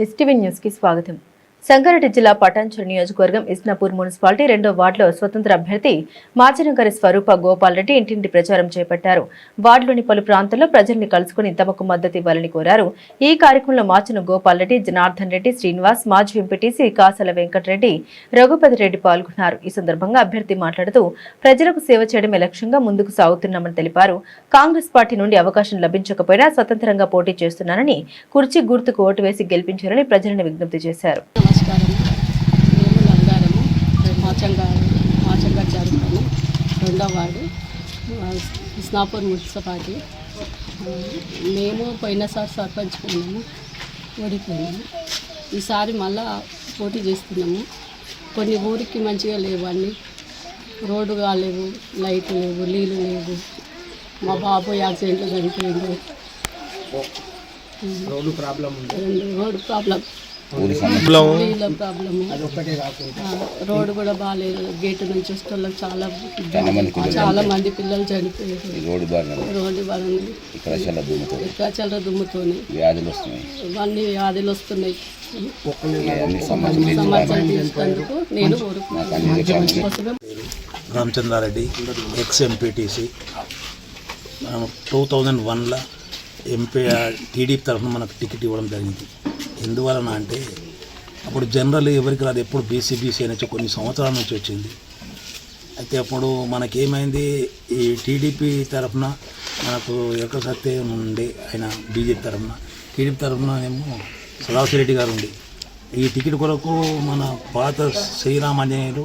STV news కి స్వాగతం. సంగారెడ్డి జిల్లా పటాన్చెరు నియోజకవర్గం ఇస్నాపూర్ మున్సిపాలిటీ 2వ వార్డులో స్వతంత్ర అభ్యర్థి మాచనగారి స్వరూప గోపాల్ రెడ్డి ఇంటింటి ప్రచారం చేపట్టారు. వార్డులోని పలు ప్రాంతాల్లో ప్రజల్ని కలుసుకుని తమకు మద్దతు ఇవ్వాలని కోరారు. ఈ కార్యక్రమంలో మాచన గోపాల్ రెడ్డి, జనార్దన్ రెడ్డి, శ్రీనివాస్, మాజీ ఎంపీటీసీ కాసల వెంకటరెడ్డి, రఘుపతి రెడ్డి పాల్గొన్నారు. ఈ సందర్భంగా అభ్యర్థి మాట్లాడుతూ ప్రజలకు సేవ చేయడమే లక్ష్యంగా ముందుకు సాగుతున్నామని తెలిపారు. కాంగ్రెస్ పార్టీ నుండి అవకాశం లభించకపోయినా స్వతంత్రంగా పోటీ చేస్తున్నానని, కుర్చీ గుర్తుకు ఓటు వేసి గెలిపించారని ప్రజలను విజ్ఞప్తి చేశారు. నమస్కారం. మేము లంగారము మాచంగా జరుగుతాము 2వ వార్డు ఇస్నాపూర్ మున్సిపాలిటీ. మేము పోయినసారి సర్పంచ్ ఉన్నాము, ఓడిపోయినాము. ఈసారి మళ్ళా పోటీ చేస్తున్నాము. కొన్ని ఊరికి మంచిగా లేవు, అన్నీ రోడ్డు కాలేవు, లైట్ లేవు, నీళ్ళు లేవు. మా బాబు యాక్సిడెంట్లో చనిపోయింది. రోడ్డు ప్రాబ్లం, రోడ్డు కూడా బాగాలేదు. గేటు నుంచి వస్తే చాలా మంది పిల్లలు చనిపోయారు. రోడ్డు బాగుంది, ఇక్కడ దుమ్ముతో ఇవన్నీ వ్యాధులు వస్తున్నాయి. సమాచారం తీసుకుందుకు నేను రామచంద్రారెడ్డి, ఎక్స్ ఎంపీటీసీ. 2001లో ఎంపీ టీడీపీ తరఫున మనకు టికెట్ ఇవ్వడం జరిగింది. ఎందువలన అంటే అప్పుడు జనరల్ ఎవరికి రాదు, ఎప్పుడు బీసీ అని కొన్ని సంవత్సరాల నుంచి వచ్చింది. అయితే అప్పుడు మనకేమైంది, ఈ టీడీపీ తరఫున మనకు ఎక్కడ సత్యం ఉండే, ఆయన బీజేపీ తరఫున, టీడీపీ తరఫున ఏమో సదాశివరెడ్డి గారు ఉండి, ఈ టికెట్ కొరకు మన పాత శ్రీరామాంజనేయులు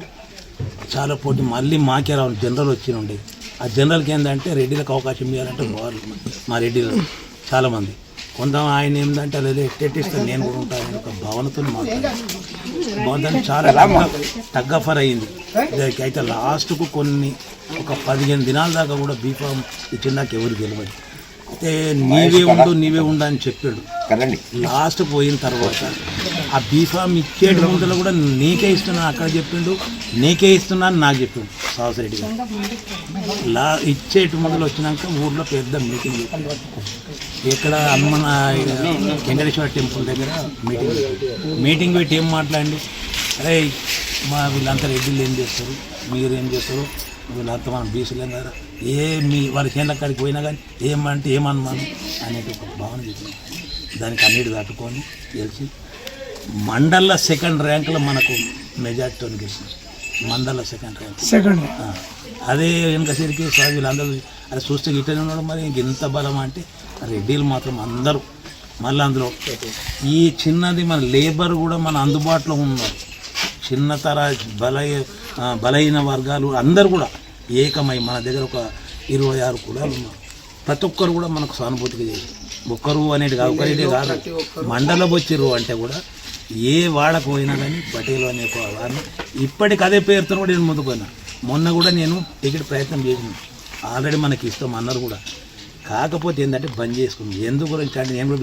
చాలా పోటీ మళ్ళీ మాకే రావాలి, జనరల్ వచ్చి ఉండే. ఆ జనరల్కి ఏంటంటే రెడ్డిలకు అవకాశం ఇవ్వాలంటే వాళ్ళు మా రెడ్డిలో చాలామంది కొంత ఆయన ఏంటంటే అదే ఎట్టేస్తాను నేను కూడా ఉంటాను ఒక భావనతో మాట్లాడాను. చాలా టగ్గఫర్ అయింది. అయితే లాస్ట్కు ఒక 15 దినాల దాకా కూడా బీఫామ్ ఇచ్చిన నాకు ఎవరు గెలవదు. అయితే నీవే ఉండు అని చెప్పాడు. లాస్ట్ పోయిన తర్వాత ఆ బీఫామ్ ఇచ్చేటి ముందులో కూడా నీకే ఇస్తున్నాను అక్కడ చెప్పిండు, నీకే ఇస్తున్నాను నాకు చెప్పిండు సావసిరెడ్డి గారు. ఇచ్చేటి ముందులో వచ్చినాక ఊర్లో పెద్ద మీటింగ్ ఇక్కడ హనుమన వెంకటేశ్వర టెంపుల్ దగ్గర మీటింగ్ పెట్టి ఏం మాట్లాడండి, అరే వీళ్ళంతా రెడ్డిలు ఏం చేస్తారు, మీరు ఏం చేస్తారు, వీళ్ళంతా మనం బీసీలేం కదా, మీ వాళ్ళ చేనుల కాడికి పోయినా కానీ ఏమంటే ఏమనుమానం అనేది ఒక భావన చెప్పింది. దానికి అన్నిటి దాటుకొని గెలిచి మండల 2nd ర్యాంకులో మనకు మెజార్టీతో గెలిచింది. మండల 2nd ర్యాంక్. అదే వెనకసరికి వీళ్ళందరూ అది చూస్తే గిట్టనే ఉన్నాడు. మరి ఇంత బలం అంటే రెడ్డిలు మాత్రం అందరూ మళ్ళీ అందులో ఈ చిన్నది మన లేబర్ కూడా మన అందుబాటులో ఉన్నారు. చిన్నతర బలహీన వర్గాలు అందరూ కూడా ఏకమై మన దగ్గర ఒక 26 కులాలు ఉన్నారు. ప్రతి ఒక్కరు కూడా మనకు సానుభూతిగా చేసి ఒక్కరు అనేది కాదు, ఒకరిదే కాదు, మండలం వచ్చిర్రు అంటే కూడా ఏ వాడకు పోయినా కానీ పటేలు అనే వారిని ఇప్పటికి అదే పేరుతో కూడా నేను ముందుకున్నా. మొన్న కూడా నేను టికెట్ ప్రయత్నం చేసినాను, ఆల్రెడీ మనకి ఇస్తాం అన్నారు కూడా. కాకపోతే ఏంటంటే బంద్ చేసుకుంది. ఎందుకు గురించి అంటే నేను కూడా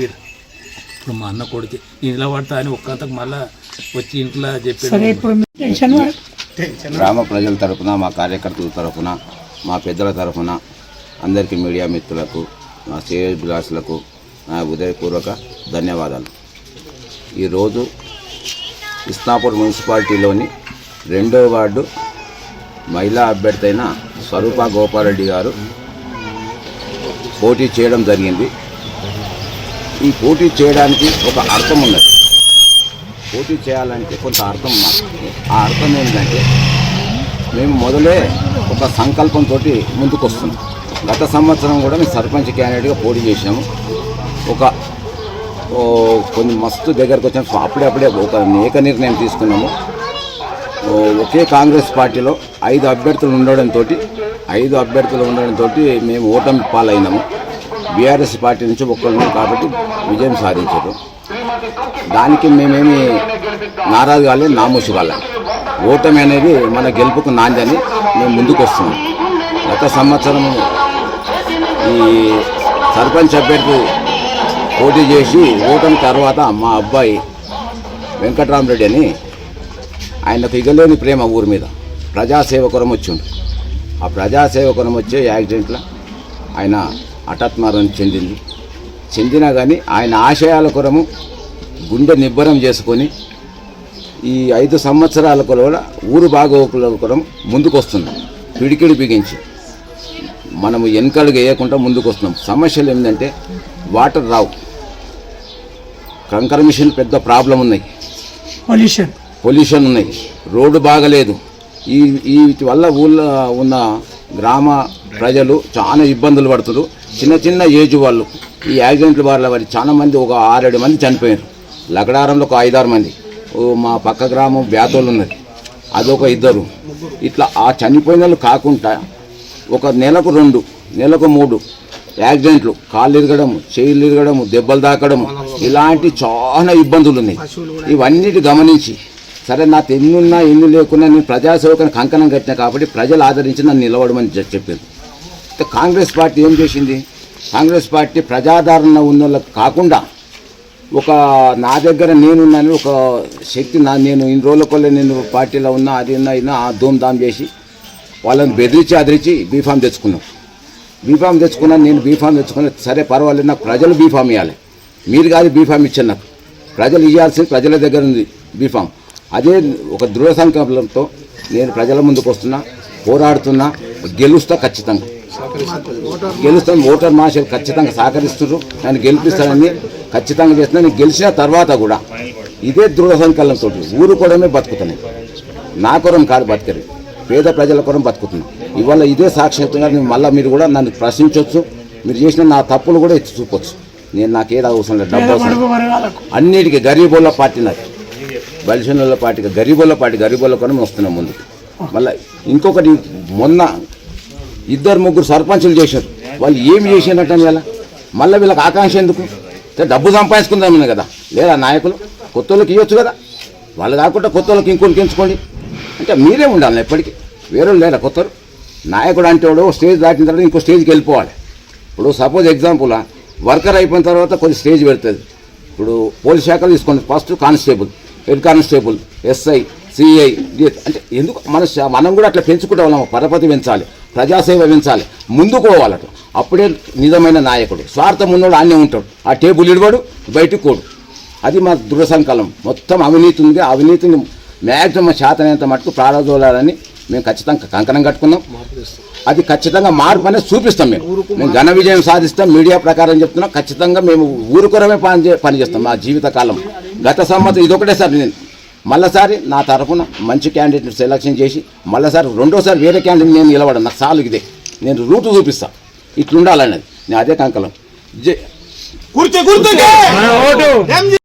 ఇప్పుడు మా అన్న కొడుకు నేను ఇలా పడతా అని ఒక్కంతకు మళ్ళీ వచ్చి ఇంట్లో చెప్పాను. గ్రామ ప్రజల తరఫున, మా కార్యకర్తల తరఫున, మా పెద్దల తరఫున అందరికీ, మీడియా మిత్రులకు, మా శ్రేయోభిలాషులకు నా హృదయపూర్వక ధన్యవాదాలు. ఈరోజు ఇస్నాపూర్ మున్సిపాలిటీలోని 2వ వార్డు మహిళా అభ్యర్థి అయిన స్వరూప గోపాల్ రెడ్డి గారు పోటీ చేయడం జరిగింది. ఈ పోటీ చేయడానికి ఒక అర్థం ఉన్నది. పోటీ చేయాలంటే కొంత అర్థం ఉన్నది. ఆ అర్థం ఏంటంటే మేము మొదలే ఒక సంకల్పంతో ముందుకు వస్తున్నాం. గత సంవత్సరం కూడా మేము సర్పంచ్ క్యాండిడేట్గా పోటీ చేసాము. కొన్ని మస్తు దగ్గరకు వచ్చాము. అప్పుడే ఒక ఏక నిర్ణయం తీసుకున్నాము. ఒకే కాంగ్రెస్ పార్టీలో 5 అభ్యర్థులు ఉండడంతో మేము ఓటమి పాలైనాము. బీఆర్ఎస్ పార్టీ నుంచి ఒక్కరు కాబట్టి విజయం సాధించారు. దానికి మేమేమి నారాజు కాలేదు, నామూసి కాలేదు. ఓటమి అనేది మన గెలుపుకు నాందని మేము ముందుకు వస్తున్నాం. గత సంవత్సరం ఈ సర్పంచ్ అభ్యర్థి పోటీ చేసి ఓటమి తర్వాత మా అబ్బాయి వెంకటరామరెడ్డి అని ఆయనకు ఇగలేని ప్రేమ ఊరి మీద ప్రజాసేవకురం వచ్చిండు. ఆ ప్రజాసేవకురం వచ్చే యాక్సిడెంట్లో ఆయన హఠాత్మరణం చెందినా కానీ ఆయన ఆశయాల కొరము గుండె నిబ్బరం చేసుకొని ఈ 5 సంవత్సరాల కూడా ఊరు బాగోకులం ముందుకు వస్తున్నాం. పిడికిడి బిగించి మనము వెనకడుగు వేయకుండా ముందుకు వస్తున్నాం. సమస్యలు ఏంటంటే వాటర్ రావు, కంకర మిషన్ పెద్ద ప్రాబ్లం ఉన్నాయి, పొల్యూషన్ ఉన్నాయి, రోడ్డు బాగలేదు. వీటి వల్ల ఊళ్ళో ఉన్న గ్రామ ప్రజలు చాలా ఇబ్బందులు పడుతున్నారు. చిన్న చిన్న ఏజ్ వాళ్ళు ఈ యాక్సిడెంట్ల వల్ల చాలా మంది ఒక 6-7 మంది చనిపోయారు. లగడారంలో ఒక 5-6 మంది, మా పక్క గ్రామం బ్యాతోళ్ళు ఉన్నది, అదొక 2. ఇట్లా ఆ చనిపోయిన వాళ్ళు కాకుండా ఒక నెలకు 2, నెలకు 3 యాక్సిడెంట్లు, కాళ్ళు ఇరగడము, చేయిలు ఇరగడము, దెబ్బలు తాకడము, ఇలాంటి చాలా ఇబ్బందులు ఉన్నాయి. ఇవన్నిటి గమనించి సరే నాకు ఎన్నున్నా ఎన్ని లేకున్నా నేను ప్రజాసేవకుని కంకణం కట్టినా కాబట్టి ప్రజలు ఆదరించి నన్ను నిలవడమని చెప్పింది. కాంగ్రెస్ పార్టీ ఏం చేసింది? కాంగ్రెస్ పార్టీ ప్రజాదరణ ఉన్న వాళ్ళకి కాకుండా ఒక నా దగ్గర నేనున్నాను ఒక శక్తి, నేను ఇన్ని రోజులకొల్లే నేను పార్టీలో ఉన్నా అది అయినా ధూమ్ధామ్ చేసి వాళ్ళని బెదిరించి అదిరించి బీఫామ్ తెచ్చుకున్నాను. నేను బీఫామ్ తెచ్చుకున్నా, సరే పర్వాలేదు, నాకు ప్రజలు బీఫామ్ ఇవ్వాలి, మీరు కాదు బీఫామ్ ఇచ్చారు, నాకు ప్రజలు ఇవ్వాల్సింది ప్రజల దగ్గర ఉంది బీఫామ్. అదే ఒక దృఢ సంకల్పంతో నేను ప్రజల ముందుకు వస్తున్నా, పోరాడుతున్నా, గెలుస్తా, ఖచ్చితంగా గెలుస్తాను. ఓటర్ మహాశయులు ఖచ్చితంగా సహకరిస్తున్నారు, నన్ను గెలిపిస్తానని ఖచ్చితంగా చేస్తున్నా. నేను గెలిచిన తర్వాత కూడా ఇదే దృఢ సంకల్పంతో ఊరు కూడానే బతుకుతున్నాయి. నా కొరం కాదు బతికరు, పేద ప్రజల కొరం బతుకుతున్నాను. ఇవాళ ఇదే సాక్షితంగా మళ్ళీ మీరు కూడా నన్ను ప్రశ్నించవచ్చు, మీరు చేసిన నా తప్పులు కూడా ఎత్తి చూపొచ్చు. నేను నాకేది అవసరం లేదు, డబ్బు అవసరం. అన్నిటికీ గరీబోళ్ళ పార్టీ, నాకు బలిసిన పార్టీగా గరీబోళ్ళ కొరం వస్తున్నాం ముందుకు. మళ్ళీ ఇంకొకటి, మొన్న 2-3 సర్పంచులు చేశారు, వాళ్ళు ఏమి చేసినట్టు ఇలా మళ్ళీ వీళ్ళకి ఆకాంక్ష ఎందుకు? డబ్బు సంపాదించుకుందామని కదా, లేదా నాయకులు కొత్త వాళ్ళకి ఇవ్వచ్చు కదా, వాళ్ళు కాకుండా కొత్త వాళ్ళకి ఇంకొకరికి ఎంచుకోండి అంటే మీరే ఉండాలి. ఎప్పటికీ వేరే లేరా కొత్తరు నాయకుడు అంటే వాడు స్టేజ్ దాటిన తర్వాత ఇంకో స్టేజ్కి వెళ్ళిపోవాలి. ఇప్పుడు సపోజ్ ఎగ్జాంపుల్ వర్కర్ అయిపోయిన తర్వాత కొద్ది స్టేజ్ పెడుతుంది. ఇప్పుడు పోలీస్ శాఖలు తీసుకోండి, first constable, head constable, SI, CI, అంటే ఎందుకు మనం కూడా అట్లా పెంచుకుంటే వాళ్ళం, పరపతి పెంచాలి, ప్రజాసేవ పెంచాలి, ముందుకు పోవాలట. అప్పుడే నిజమైన నాయకుడు. స్వార్థం ఉన్నోడు ఆన్నే ఉంటాడు, ఆ టేబుల్ ఇడవాడు, బయటకు కోడు. అది మా దృఢ సంకల్పం. మొత్తం అవినీతి ఉంది, అవినీతిని మ్యాక్సిమం శాతమైనంత మటుకు ప్రారంభించాలని మేము ఖచ్చితంగా కంకణం కట్టుకున్నాం. అది ఖచ్చితంగా మార్పు అనేది చూపిస్తాం. మేము ఘన విజయం సాధిస్తాం. మీడియా ప్రకారం చెప్తున్నాం, ఖచ్చితంగా మేము ఊరుకొరమే పనిచేస్తాం మా జీవితకాలం. గత సంవత్సరం ఇదొకటేసారి నేను మళ్ళీసారి నా తరఫున మంచి క్యాండిడేట్ సెలక్షన్ చేసి మళ్ళీసారి రెండోసారి వేరే క్యాండిడేట్ నేను నిలబడను. నాకు చాలు ఇదే, నేను రూటు చూపిస్తాను, ఇట్లుండాలనేది నేను అదే కంకలం.